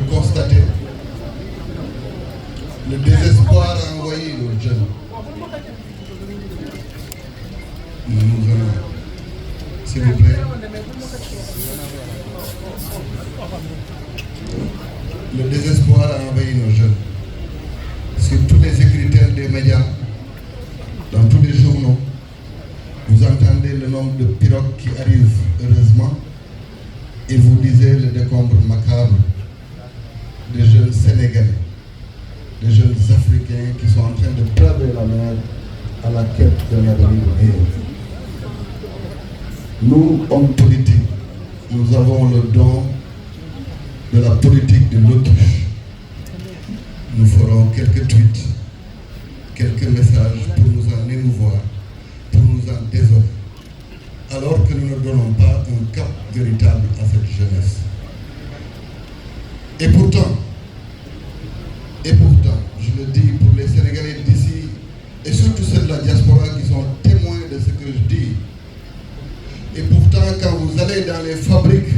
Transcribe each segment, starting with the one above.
constater, le désespoir a envahi nos jeunes. Nous allons, s'il vous plaît. Le désespoir a envahi nos jeunes. Sur tous les écritères des médias, dans tous les journaux, vous entendez le nombre de pirogues qui arrivent, heureusement, et vous lisez le décombre macabre des jeunes Sénégalais, des jeunes Africains qui sont en train de braver la mer à la quête d'un avenir meilleur. Nous, hommes politiques, nous avons le don de la politique de l'autruche. Nous ferons quelques tweets, quelques messages pour nous en émouvoir, pour nous en désoler, alors que nous ne donnons pas un cap véritable à cette jeunesse. Et pourtant, je le dis pour les Sénégalais d'ici, et surtout ceux de la diaspora qui sont témoins de ce que je dis, et pourtant quand vous allez dans les fabriques,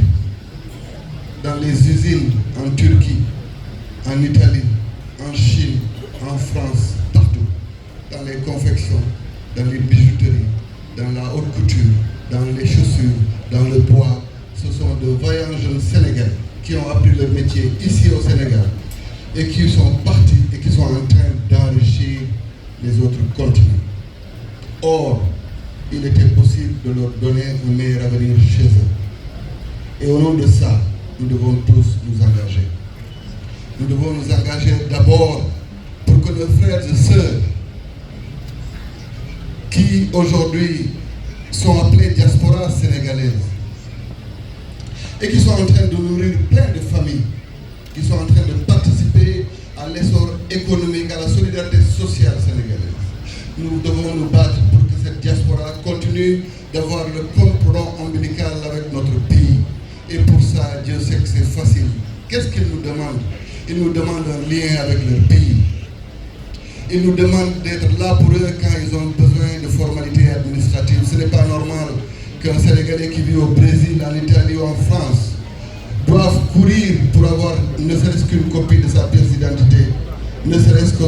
dans les usines en Turquie, en Italie, en Chine, en France, partout, dans les confections, dans les bijouteries, dans la haute couture, dans les chaussures, dans le bois, ce sont de vaillants jeunes Sénégalais qui ont appris leur métier ici au Sénégal et qui sont partis et qui sont en train d'enrichir les autres continents. Or, il était possible de leur donner un meilleur avenir chez eux. Et au nom de ça, nous devons tous nous engager. Nous devons nous engager d'abord pour que nos frères et sœurs qui aujourd'hui sont appelés diaspora sénégalaise et qui sont en train de nourrir plein de familles, qui sont en train de participer à l'essor économique, à la solidarité sociale sénégalaise. Nous devons nous battre pour que cette diaspora continue d'avoir le cordon ombilical avec notre pays. Et pour ça, Dieu sait que c'est facile. Qu'est-ce qu'ils nous demandent? Ils nous demandent un lien avec leur pays. Ils nous demandent d'être là pour eux quand ils ont besoin de formalités administratives. Ce n'est pas normal qu'un Sénégalais qui vit au Brésil, en Italie ou en France doive courir pour avoir ne serait-ce qu'une copie de sa pièce d'identité, ne serait-ce que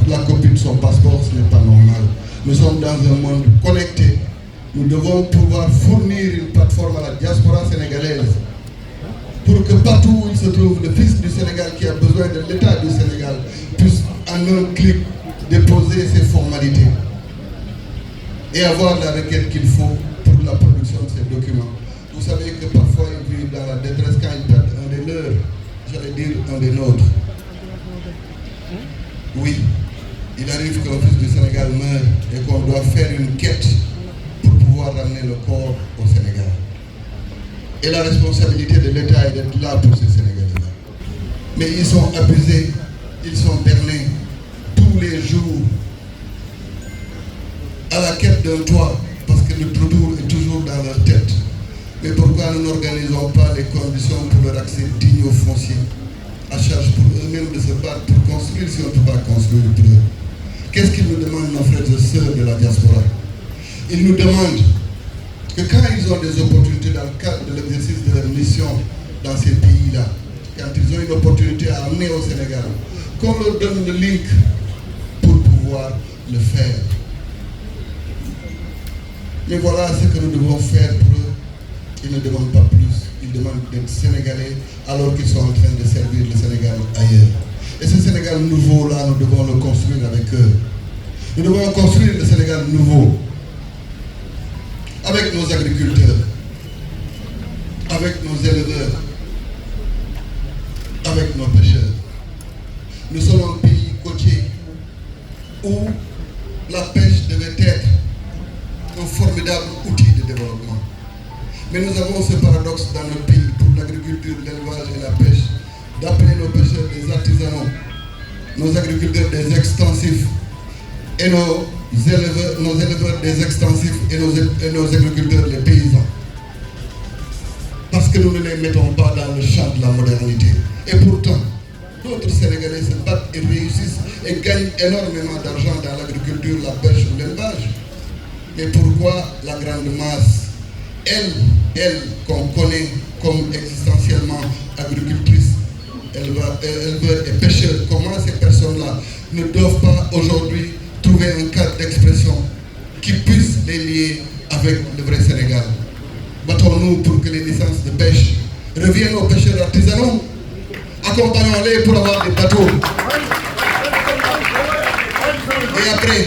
la copie de son passeport. Ce n'est pas normal. Nous sommes dans un monde connecté. Nous devons pouvoir fournir une plateforme à la diaspora sénégalaise pour que partout où il se trouve, le fils du Sénégal qui a besoin de l'État du Sénégal puisse en un clic déposer ses formalités et avoir la requête qu'il faut pour la production de ces documents. Vous savez que parfois ils vivent dans la détresse quand ils perdent un des leurs, j'allais dire un des nôtres. Oui, il arrive que le fils du Sénégal meurt et qu'on doit faire une quête pour pouvoir ramener le corps au Sénégal. Et la responsabilité de l'État est d'être là pour ces Sénégalais-là. Mais ils sont abusés, ils sont bernés tous les jours à la quête d'un toit, parce que le trou est toujours dans leur tête. Mais pourquoi nous n'organisons pas les conditions pour leur accès digne au foncier, à charge pour eux-mêmes de se battre pour construire si on ne peut pas construire pour eux? Qu'est-ce qu'ils nous demandent, nos frères et sœurs de la diaspora? Ils nous demandent que quand ils ont des opportunités dans le cadre de l'exercice de leur mission dans ces pays-là, quand ils ont une opportunité à amener au Sénégal, qu'on leur donne le link pour pouvoir le faire. Mais voilà ce que nous devons faire pour eux. Ils ne demandent pas plus. Ils demandent d'être Sénégalais alors qu'ils sont en train de servir le Sénégal ailleurs. Et ce Sénégal nouveau-là, nous devons le construire avec eux. Nous devons construire le Sénégal nouveau avec nos agriculteurs, avec nos éleveurs, avec nos pêcheurs. Nous sommes un pays côtier où la pêche devait être un formidable outil de développement. Mais nous avons ce paradoxe dans notre pays pour l'agriculture, l'élevage et la pêche d'appeler nos pêcheurs des artisanaux, nos agriculteurs des extensifs et nos éleveurs des extensifs et nos agriculteurs les paysans. Parce que nous ne les mettons pas dans le champ de la modernité. Et pourtant, d'autres Sénégalais se battent et réussissent et gagnent énormément d'argent dans l'agriculture, la pêche ou l'élevage. Mais pourquoi la grande masse, elle qu'on connaît comme existentiellement agricultrice, éleveurs et pêcheurs, comment ces personnes-là ne doivent pas aujourd'hui trouver un cadre d'expression qui puisse les lier avec le vrai Sénégal. Battons-nous pour que les licences de pêche reviennent aux pêcheurs artisanaux. Accompagnons-les pour avoir des bateaux. Et après,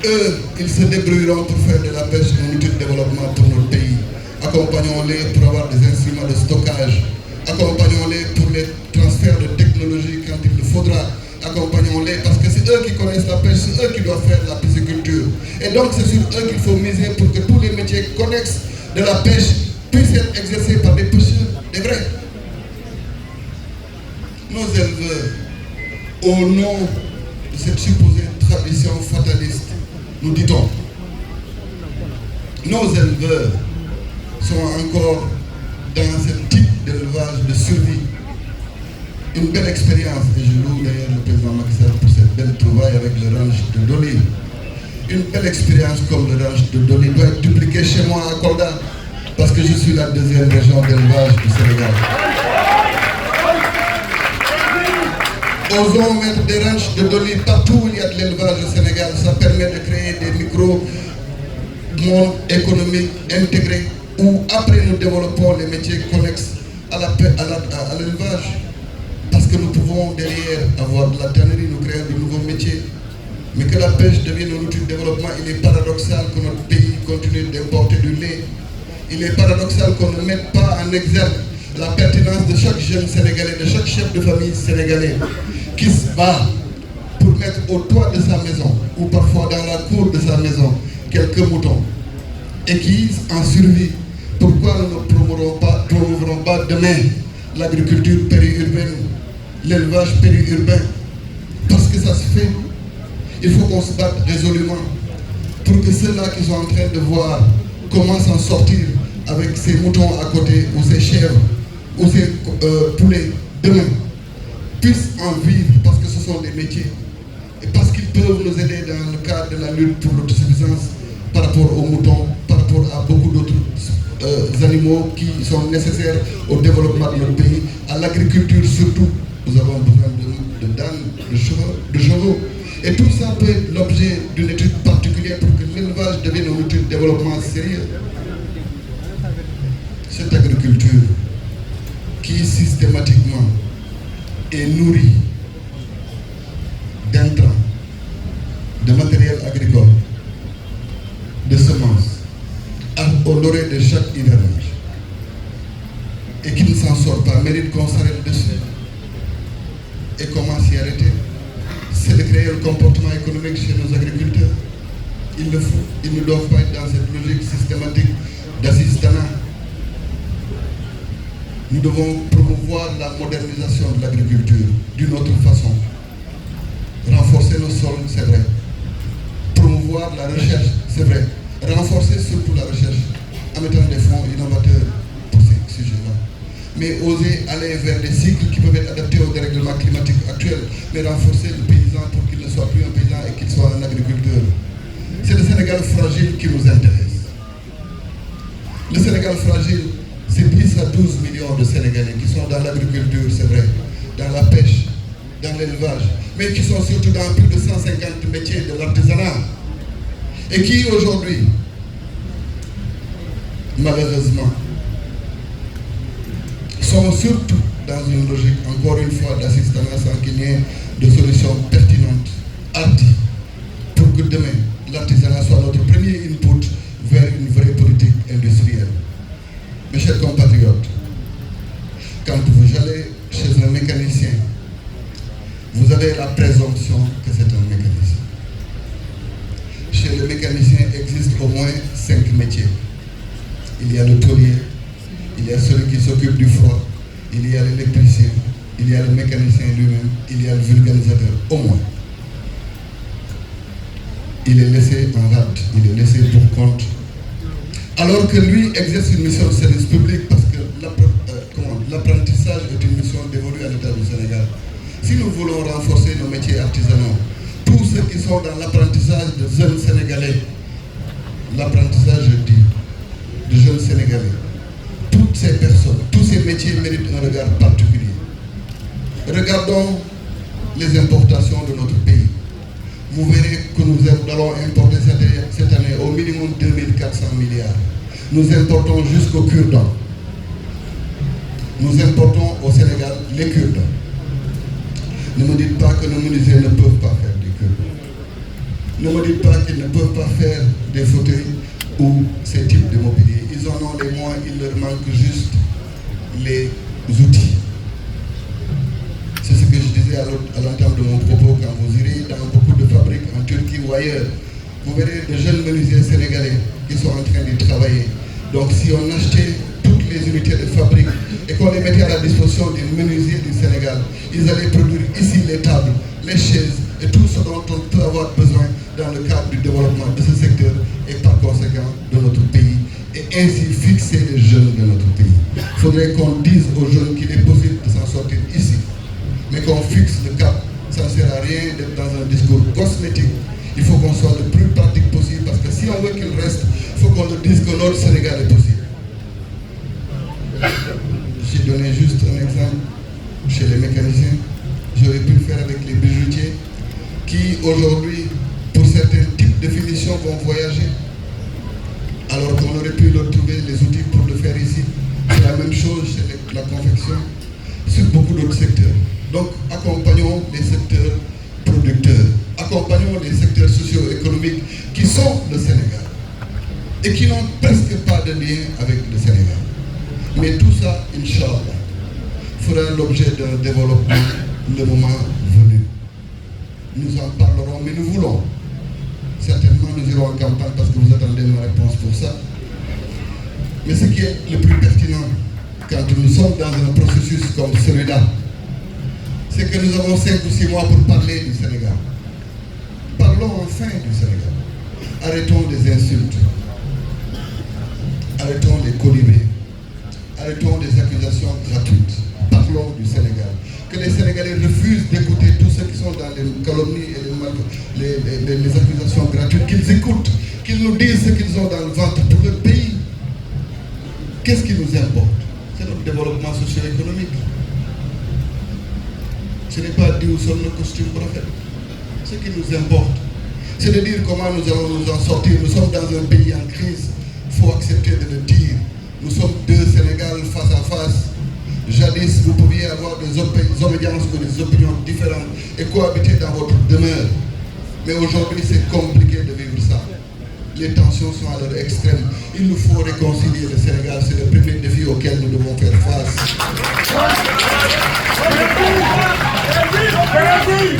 eux, ils se débrouilleront pour faire de la pêche un outil de développement pour notre pays. Accompagnons-les pour avoir des instruments de stockage. Accompagnons-les pour les transferts de technologie quand il le faudra. Accompagnons-les parce que c'est eux qui connaissent la pêche, c'est eux qui doivent faire la pisciculture. Et donc c'est sur eux qu'il faut miser pour que tous les métiers connexes de la pêche puissent être exercés par des pêcheurs, des vrais. Nos éleveurs, au nom de cette supposée tradition fataliste, nous dit-on, nos éleveurs sont encore dans ce type d'élevage de survie. Une belle expérience, et je loue d'ailleurs le président Macky Sall pour cette belle trouvaille avec le ranch de Doli. Une belle expérience comme le ranch de Doli doit être dupliquée chez moi à Kolda, parce que je suis la deuxième région d'élevage du Sénégal. Osons mettre des ranchs de Doli partout où il y a de l'élevage au Sénégal. Ça permet de créer des micro-mondes économiques intégrés où après nous développons les métiers connexes à l'élevage. Parce que nous pouvons derrière avoir de la tannerie, nous créer de nouveaux métiers. Mais que la pêche devienne un outil de développement, il est paradoxal que notre pays continue d'importer du lait. Il est paradoxal qu'on ne mette pas en exergue la pertinence de chaque jeune Sénégalais, de chaque chef de famille sénégalais qui se bat pour mettre au toit de sa maison ou parfois dans la cour de sa maison quelques moutons et qui en survie. Pourquoi nous ne promouvrons pas demain l'agriculture périurbaine, l'élevage périurbain? Parce que ça se fait. Il faut qu'on se batte résolument pour que ceux-là qui sont en train de voir comment s'en sortir avec ces moutons à côté ou ces chèvres ou ces poulets demain puissent en vivre parce que ce sont des métiers et parce qu'ils peuvent nous aider dans le cadre de la lutte pour l'autosuffisance par rapport aux moutons, par rapport à beaucoup d'autres animaux qui sont nécessaires au développement de notre pays, à l'agriculture surtout. Nous avons besoin de d'ânes, de chevaux. Et tout ça peut être l'objet d'une étude particulière pour que l'élevage devienne un outil de développement sérieux. Cette agriculture qui systématiquement est nourrie d'intrants, de matériel agricole, de semences, au l'orée de chaque hivernage, et qui ne s'en sort pas, mérite qu'on s'arrête dessus. Et comment s'y arrêter? C'est de créer un comportement économique chez nos agriculteurs. Il le faut. Ils ne doivent pas être dans cette logique systématique d'assistanat. Nous devons promouvoir la modernisation de l'agriculture d'une autre façon. Renforcer nos sols, c'est vrai. Promouvoir la recherche, c'est vrai. Renforcer surtout la recherche en mettant des fonds innovateurs pour ces sujets-là. Mais oser aller vers des cycles qui peuvent être adaptés au dérèglement climatique actuel, mais renforcer le paysan pour qu'il ne soit plus un paysan et qu'il soit un agriculteur. C'est le Sénégal fragile qui nous intéresse. Le Sénégal fragile, c'est 10 à 12 millions de Sénégalais qui sont dans l'agriculture, c'est vrai, dans la pêche, dans l'élevage, mais qui sont surtout dans plus de 150 métiers de l'artisanat et qui aujourd'hui, malheureusement, sont surtout dans une logique, encore une fois, d'assistanat sans qu'il n'y ait de solutions pertinentes, hardies, pour que demain, l'artisanat soit notre premier input vers une vraie politique industrielle. Mes chers compatriotes, quand vous allez chez un mécanicien, vous avez la présomption que c'est un mécanicien. Chez le mécanicien existe au moins 5 métiers. Il y a le tôlier, il y a celui qui s'occupe du froid, il y a l'électricien, il y a le mécanicien lui-même, il y a le vulgarisateur, au moins. Il est laissé en rade, il est laissé pour compte. Alors que lui exerce une mission de service public parce que l'apprentissage est une mission dévolue à l'État du Sénégal. Si nous voulons renforcer nos métiers artisanaux, tous ceux qui sont dans l'apprentissage de jeunes Sénégalais, l'apprentissage, je dis, de jeunes Sénégalais, toutes ces personnes, tous ces métiers méritent un regard particulier. Regardons les importations de notre pays. Vous verrez que nous allons importer cette année au minimum 2400 milliards. Nous importons jusqu'au cure-dent. Nous importons au Sénégal les cure-dents. Ne me dites pas que nos menuisiers ne peuvent pas faire des cure-dents. Ne me dites pas qu'ils ne peuvent pas faire des fauteuils ou ces types de mobilier. Ils en ont les moyens, il leur manque juste les outils. C'est ce que je disais à l'entame de mon propos. Quand vous irez dans beaucoup de fabriques en Turquie ou ailleurs, vous verrez de jeunes menuisiers sénégalais qui sont en train de travailler. Donc si on achetait toutes les unités de fabrique et qu'on les mettait à la disposition des menuisiers du Sénégal, ils allaient produire ici les tables, les chaises et tout ce dont on peut avoir besoin dans le cadre du développement de ce secteur et par conséquent de notre pays, et ainsi fixer les jeunes de notre pays. Il faudrait qu'on dise aux jeunes qu'il est possible de s'en sortir ici, mais qu'on fixe le cap. Ça ne sert à rien d'être dans un discours cosmétique. Il faut qu'on soit le plus pratique possible, parce que si on veut qu'il reste, il faut qu'on le dise que notre Sénégal est possible. J'ai donné juste un exemple chez les mécaniciens. J'aurais pu le faire avec les bijoutiers qui aujourd'hui, pour certains types de finitions, vont voyager. Alors qu'on aurait pu leur trouver les outils pour le faire ici. C'est la même chose chez la confection, sur beaucoup d'autres secteurs. Donc accompagnons les secteurs producteurs, accompagnons les secteurs socio-économiques qui sont le Sénégal et qui n'ont presque pas de lien avec le Sénégal. Mais tout ça, Inch'Allah, fera l'objet d'un développement le moment venu. Nous en parlerons, mais nous voulons. Certainement, nous irons en campagne parce que vous attendez ma réponse pour ça. Mais ce qui est le plus pertinent, quand nous sommes dans un processus comme celui-là, c'est que nous avons 5 ou 6 mois pour parler du Sénégal. Parlons enfin du Sénégal. Arrêtons les insultes. Arrêtons les colibés. Arrêtons les accusations gratuites. Parlons du Sénégal. Que les Sénégalais refusent d'écouter tous ceux qui sont dans les calomnies et les accusations gratuites, qu'ils écoutent, qu'ils nous disent ce qu'ils ont dans le ventre pour le pays. Qu'est-ce qui nous importe? C'est notre développement socio-économique. Ce n'est pas dit où sont nos costumes prophètes. Ce qui nous importe, c'est de dire comment nous allons nous en sortir. Nous sommes dans un pays en crise. Il faut accepter de le dire. Nous sommes deux Sénégal face à face. Jadis, vous pouviez avoir des obédiences ou des opinions différentes et cohabiter dans votre demeure. Mais aujourd'hui, c'est compliqué de vivre ça. Les tensions sont à leur extrême. Il nous faut réconcilier le Sénégal. C'est le premier défi auquel nous devons faire face.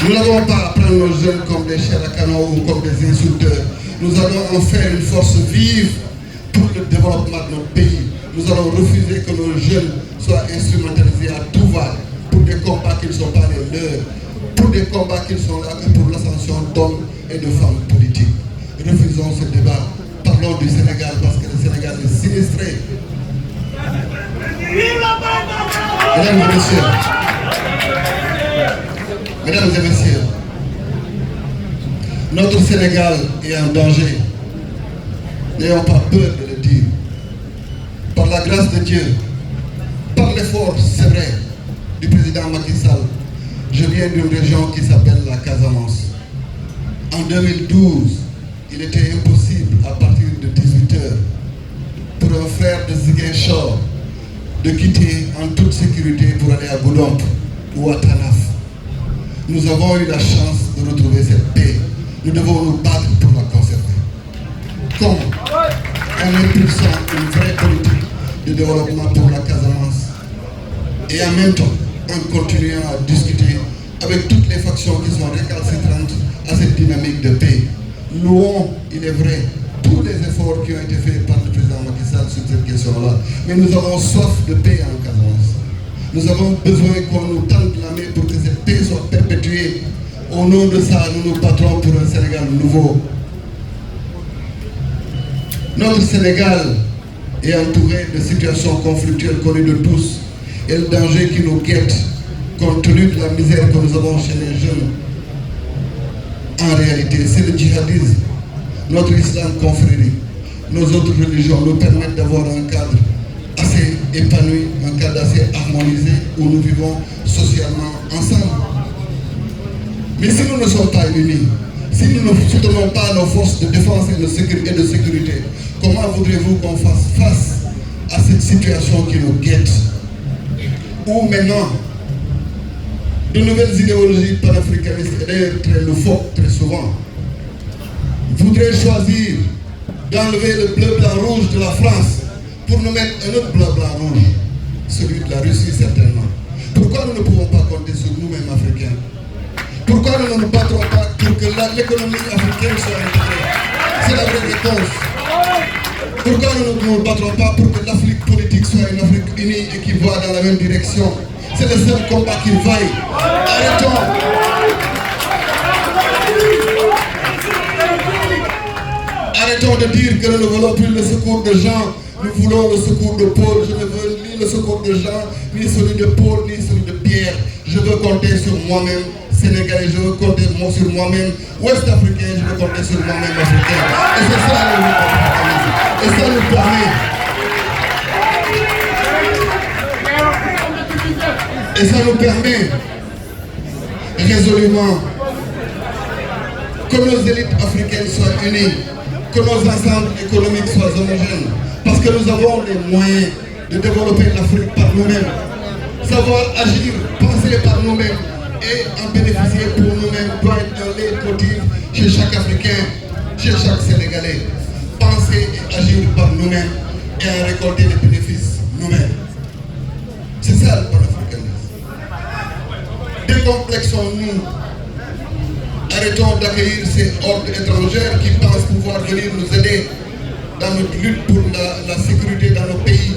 Nous n'avons pas à prendre nos jeunes comme des chairs à canon ou comme des insulteurs. Nous allons en faire une force vive pour le développement de notre pays. Nous allons refuser que nos jeunes soient instrumentalisés à tout va pour des combats qui ne sont pas les leurs, pour des combats qui sont là que pour l'ascension d'hommes et de femmes politiques. Refusons ce débat. Parlons du Sénégal parce que le Sénégal est sinistré. Mesdames et messieurs, Mesdames et messieurs, notre Sénégal est en danger. N'ayons pas peur de le dire. Par la grâce de Dieu, par l'effort, c'est vrai, du président Macky Sall, je viens d'une région qui s'appelle la Casamance. En 2012, il était impossible à partir de 18 h pour un frère de Ziguinchor de quitter en toute sécurité pour aller à Goudomp ou à Tanaf. Nous avons eu la chance de retrouver cette paix. Nous devons nous battre pour la conserver. Comment? En impulsant une vraie politique de développement pour la Casamance et en même temps en continuant à discuter avec toutes les factions qui sont récalcitrantes à cette dynamique de paix. Louons, il est vrai, tous les efforts qui ont été faits par le président Macky Sall sur cette question-là. Mais nous avons soif de paix en Casamance. Nous avons besoin qu'on nous tende la main pour que cette paix soit perpétuée. Au nom de ça, nous nous battrons pour un Sénégal nouveau. Notre Sénégal est entouré de situations conflictuelles connues de tous et le danger qui nous guette compte tenu de la misère que nous avons chez les jeunes. En réalité, c'est le djihadisme. Notre islam confrérie, nos autres religions nous permettent d'avoir un cadre assez assez épanoui, un cadre assez harmonisé où nous vivons socialement ensemble. Mais si nous ne sommes pas unis, si nous ne soutenons pas nos forces de défense et de sécurité, comment voudrez-vous qu'on fasse face à cette situation qui nous guette? Où maintenant, de nouvelles idéologies panafricanistes, et d'ailleurs très loufoques très souvent, voudraient choisir d'enlever le bleu, blanc, rouge de la France pour nous mettre un autre bleu, blanc, rouge, celui de la Russie certainement. Pourquoi nous ne pouvons pas compter sur nous-mêmes Africains? Pourquoi nous ne nous battrons pas pour que l'économie africaine soit intégrée? C'est la vraie réponse. Pourquoi nous ne nous battrons pas pour que l'Afrique politique soit une Afrique unie et qui va dans la même direction? C'est le seul combat qui vaille. Arrêtons de dire que nous ne voulons plus le secours de Jean, nous voulons le secours de Paul. Je ne veux ni le secours de Jean, ni celui de Paul, ni celui de Pierre. Je veux compter sur moi-même, Sénégalais, je veux compter sur moi-même, Ouest-Africain, je veux compter sur moi-même, Africain. Et c'est ça le panafricanisme. Et ça nous permet. Et ça nous permet résolument que nos élites africaines soient unies, que nos ensembles économiques soient homogènes, parce que nous avons les moyens de développer l'Afrique par nous-mêmes, savoir agir, penser par nous-mêmes et en bénéficier pour nous-mêmes doit être un leitmotiv chez chaque Africain, chez chaque Sénégalais. Penser et agir par nous-mêmes et en récolter les bénéfices nous-mêmes. C'est ça le panafricanisme. Décomplexons-nous. Arrêtons d'accueillir ces hordes étrangères qui pensent pouvoir venir nous aider dans notre lutte pour la sécurité dans nos pays.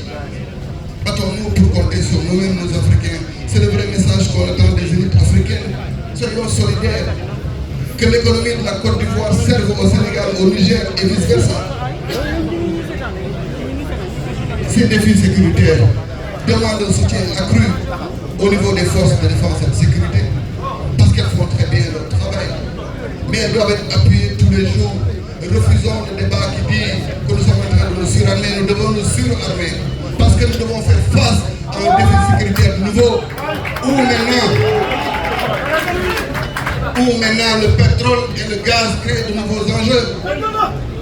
Battons-nous pour compter sur nous-mêmes, nos Africains. C'est le vrai message qu'on attend des élites africaines. Soyons solidaires. Que l'économie de la Côte d'Ivoire serve au Sénégal, au Niger et vice-versa. Ces défis sécuritaires demandent un soutien accru au niveau des forces de défense et de sécurité, parce qu'elles font très bien leur travail. Mais elles doivent être appuyées tous les jours. Refusons le débat qui dit que nous sommes en train de nous surarmer. Nous devons nous surarmer, parce que nous devons faire face à un défi sécuritaire nouveau, où maintenant le pétrole et le gaz créent de nouveaux enjeux,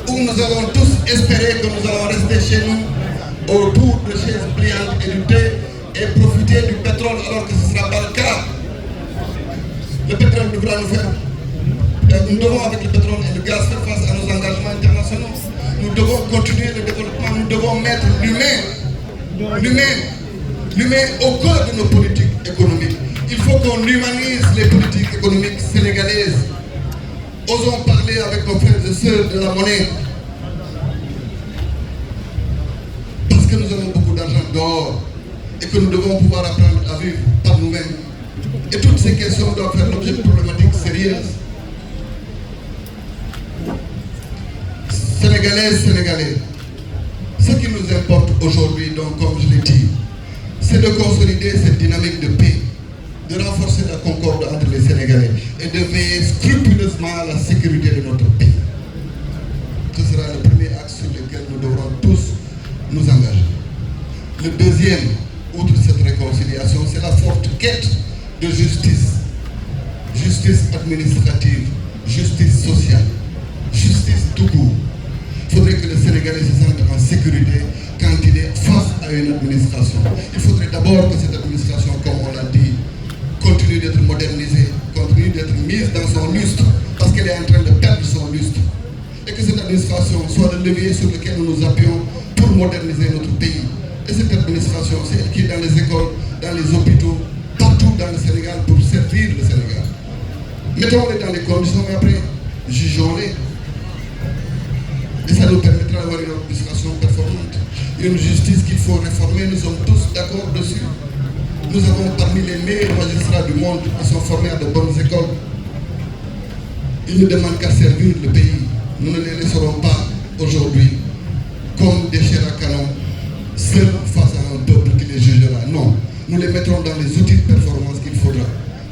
où nous avons tous espéré que nous allons rester chez nous autour de chaises pliantes et du thé et profiter du pétrole alors que ce ne sera pas le cas. Le pétrole devra nous faire. Nous devons avec le pétrole et le gaz faire face à nos engagements internationaux. Nous devons continuer le développement, nous devons mettre l'humain au cœur de nos politiques économiques. Il faut qu'on humanise les politiques économiques sénégalaises. Osons parler avec nos frères et sœurs de la monnaie. Parce que nous avons beaucoup d'argent dehors et que nous devons pouvoir apprendre à vivre par nous-mêmes. Et toutes ces questions doivent faire l'objet de problématiques sérieuses. Sénégalaises, Sénégalais, ce qui nous importe aujourd'hui, donc comme je l'ai dit, c'est de consolider cette dynamique de paix, de renforcer la concorde entre les Sénégalais et de veiller scrupuleusement à la sécurité de notre pays. Ce sera le premier axe sur lequel nous devrons tous nous engager. Le deuxième, outre cette réconciliation, c'est la forte quête de justice. Justice administrative, justice sociale, justice tout court. Il faudrait que le Sénégalais se sente en sécurité quand il est face à une administration. Il faudrait d'abord que cette administration, comme on l'a dit, continue d'être modernisée, continue d'être mise dans son lustre, parce qu'elle est en train de perdre son lustre. Et que cette administration soit le levier sur lequel nous nous appuyons pour moderniser notre pays. Et cette administration, c'est elle qui est dans les écoles, dans les hôpitaux, partout dans le Sénégal pour servir le Sénégal. Mettons-les dans les conditions, mais après, jugeons-les. Et ça nous permettra d'avoir une administration performante. Une justice qu'il faut réformer, nous sommes tous d'accord dessus. Nous avons parmi les meilleurs magistrats du monde qui sont formés à de bonnes écoles. Ils ne demandent qu'à servir le pays. Nous ne les laisserons pas aujourd'hui comme des chairs à canon, seuls face à un peuple qui les jugera. Non, nous les mettrons dans les outils de performance qu'il faudra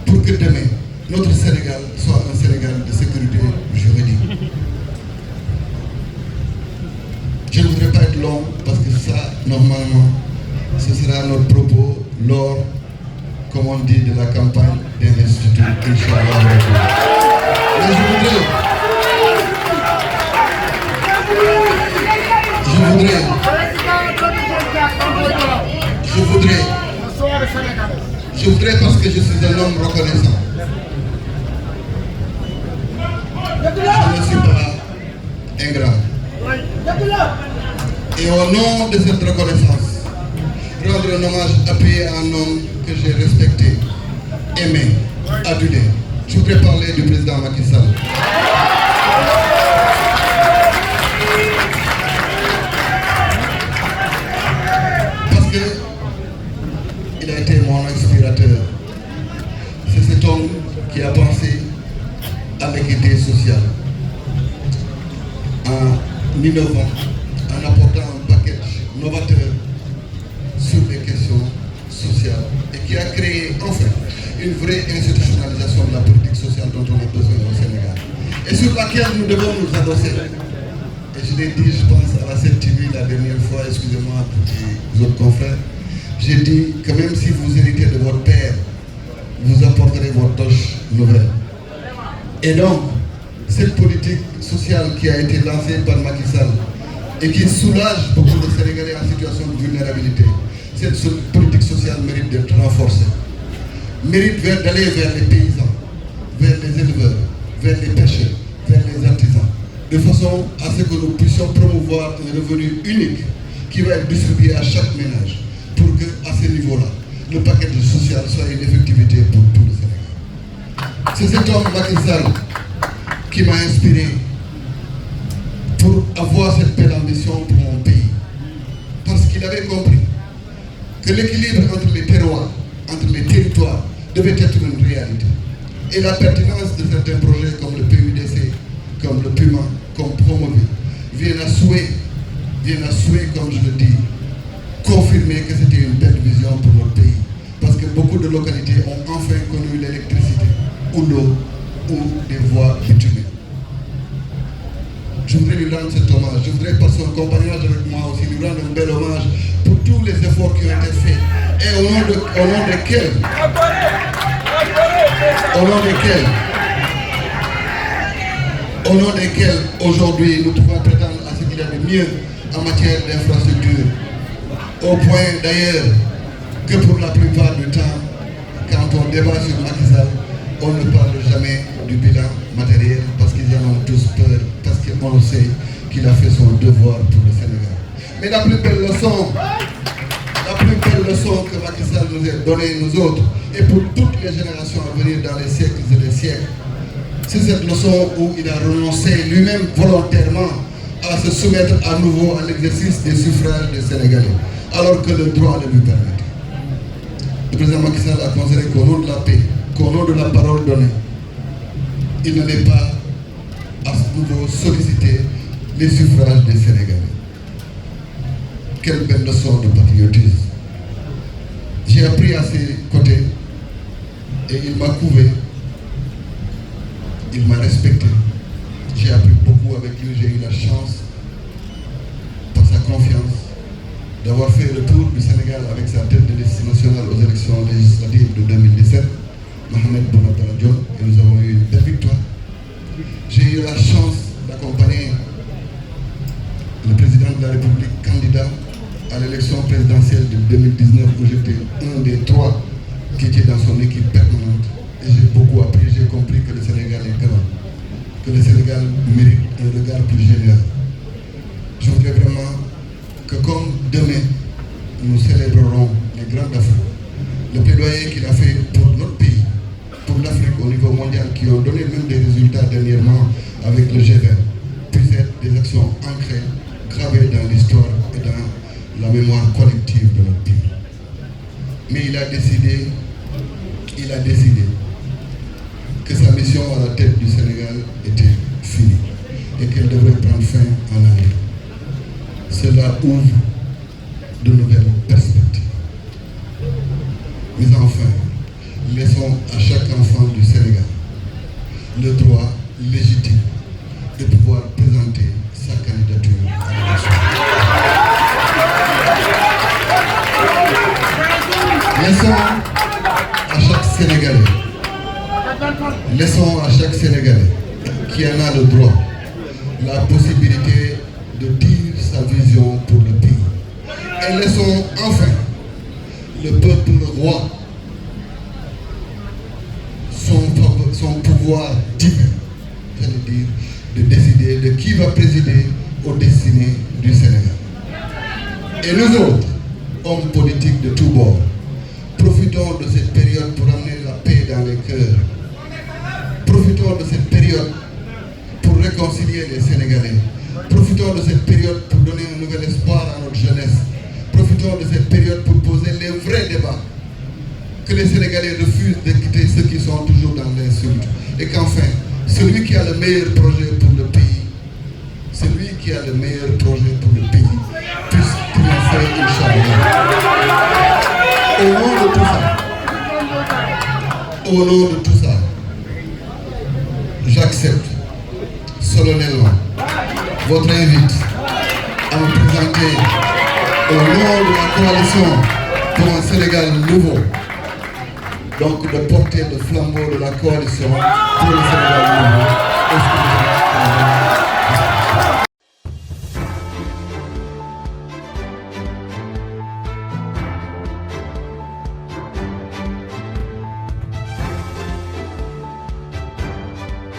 pour que demain, notre Sénégal soit un Sénégal de sécurité juridique. Je ne voudrais pas être long parce que ça, normalement, Ce sera notre propos lors, comme on dit, de la campagne d'investiture, Inch'Allah. Mais je voudrais parce que je suis un homme reconnaissant. Je ne suis pas ingrat. Et au nom de cette reconnaissance, rendre un hommage appuyé à un homme que j'ai respecté, aimé, adulé. Je voudrais parler du président Macky Sall. Parce que il a été mon inspirateur. C'est cet homme qui a pensé à l'équité sociale en innovant, en apportant un package novateur sur les questions sociales et qui a créé enfin une vraie institutionnalisation de la politique sociale dont on a besoin au Sénégal et sur laquelle nous devons nous adosser. Et je l'ai dit, je pense, à la 7TV la dernière fois, excusez-moi pour les autres confrères, j'ai dit que même si vous héritez de votre père, vous apporterez votre touche nouvelle. Et donc, cette politique sociale qui a été lancée par Macky Sall et qui soulage beaucoup de Sénégalais en situation de vulnérabilité, cette politique sociale mérite d'être renforcée, mérite d'aller vers les paysans, vers les éleveurs, vers les pêcheurs, vers les artisans, de façon à ce que nous puissions promouvoir un revenu unique qui va être distribué à chaque ménage pour qu'à ce niveau-là, le paquet social soit une effectivité pour tout le Sénégal. C'est cet homme, Macky Sall, qui m'a inspiré pour avoir cette belle ambition pour mon pays. Parce qu'il avait compris que l'équilibre entre les terroirs, entre les territoires, devait être une réalité. Et la pertinence de certains projets comme le PUDC, comme le PUMA, comme Promovi, viennent à souhait, comme je le dis, confirmer que c'était une belle vision pour notre pays. Parce que beaucoup de localités ont enfin connu l'électricité, ou l'eau, ou des voies bituminées. Je voudrais lui rendre cet hommage. Je voudrais, par son compagnonnage avec moi aussi, lui rendre un bel hommage pour tous les efforts qui ont été faits. Et au nom desquels aujourd'hui nous pouvons prétendre à ce qu'il y a de mieux en matière d'infrastructure. Au point d'ailleurs que pour la plupart du temps, quand on débat sur Macky Sall, on ne parle jamais du bilan matériel parce qu'ils en ont tous peur, parce qu'on sait qu'il a fait son devoir pour le Sénégal. Mais la plus belle leçon que Macky Sall nous a donnée, nous autres, et pour toutes les générations à venir dans les siècles et les siècles, c'est cette leçon où il a renoncé lui-même volontairement à se soumettre à nouveau à l'exercice des suffrages des Sénégalais, alors que le droit le lui permettait. Le président Macky Sall a considéré qu'au nom de la paix, qu'au nom de la parole donnée, il n'allait pas à ce nouveau solliciter les suffrages des Sénégalais. Quelle belle leçon de patriotisme. J'ai appris à ses côtés et il m'a couvé, il m'a respecté. J'ai appris beaucoup avec lui, j'ai eu la chance, par sa confiance, d'avoir fait le tour du Sénégal avec sa tête de liste nationale aux élections législatives de 2017, Mohamed Boun Abdallah Dionne, et nous avons eu une belle victoire. J'ai eu la chance d'accompagner le président de la République candidat à l'élection présidentielle de 2019 où j'étais un des 3 qui était dans son équipe permanente. Et j'ai beaucoup appris, j'ai compris que le Sénégal est grand, que le Sénégal mérite un regard plus général. Je voudrais vraiment que comme demain, nous célébrerons les grands d'Afrique, le plaidoyer qu'il a fait pour notre pays, pour l'Afrique au niveau mondial, qui ont donné même des résultats dernièrement avec le G20, puissent être des actions ancrées, gravées dans l'histoire et dans la mémoire collective de notre pays. Mais il a décidé que sa mission à la tête du Sénégal était finie et qu'elle devrait prendre fin en avril. Cela ouvre de nouvelles perspectives. Mais enfin, laissons à chaque enfant du Sénégal le droit légitime de pouvoir présenter sa candidature à l'élection. Laissons à chaque Sénégalais, laissons à chaque Sénégalais qui en a le droit la possibilité de dire sa vision pour le pays. Et laissons enfin le peuple roi son pouvoir divin, j'allais dire, de décider de qui va présider aux destinées du Sénégal. Et nous autres, hommes politiques de tous bords, profitons de cette période pour amener la paix dans les cœurs. Profitons de cette période pour réconcilier les Sénégalais. Profitons de cette période pour donner un nouvel espoir à notre jeunesse. Profitons de cette période pour poser les vrais débats. Que les Sénégalais refusent d'écouter ceux qui sont toujours dans l'insulte. Et qu'enfin, celui qui a le meilleur projet pour le pays, celui qui a le meilleur projet pour le pays, puisse triompher, Inch'Allah. Au nom de tout ça, au nom de tout ça, j'accepte solennellement votre invite à me présenter au nom de la coalition pour un Sénégal nouveau. Donc de porter le flambeau de la coalition pour le Sénégal nouveau.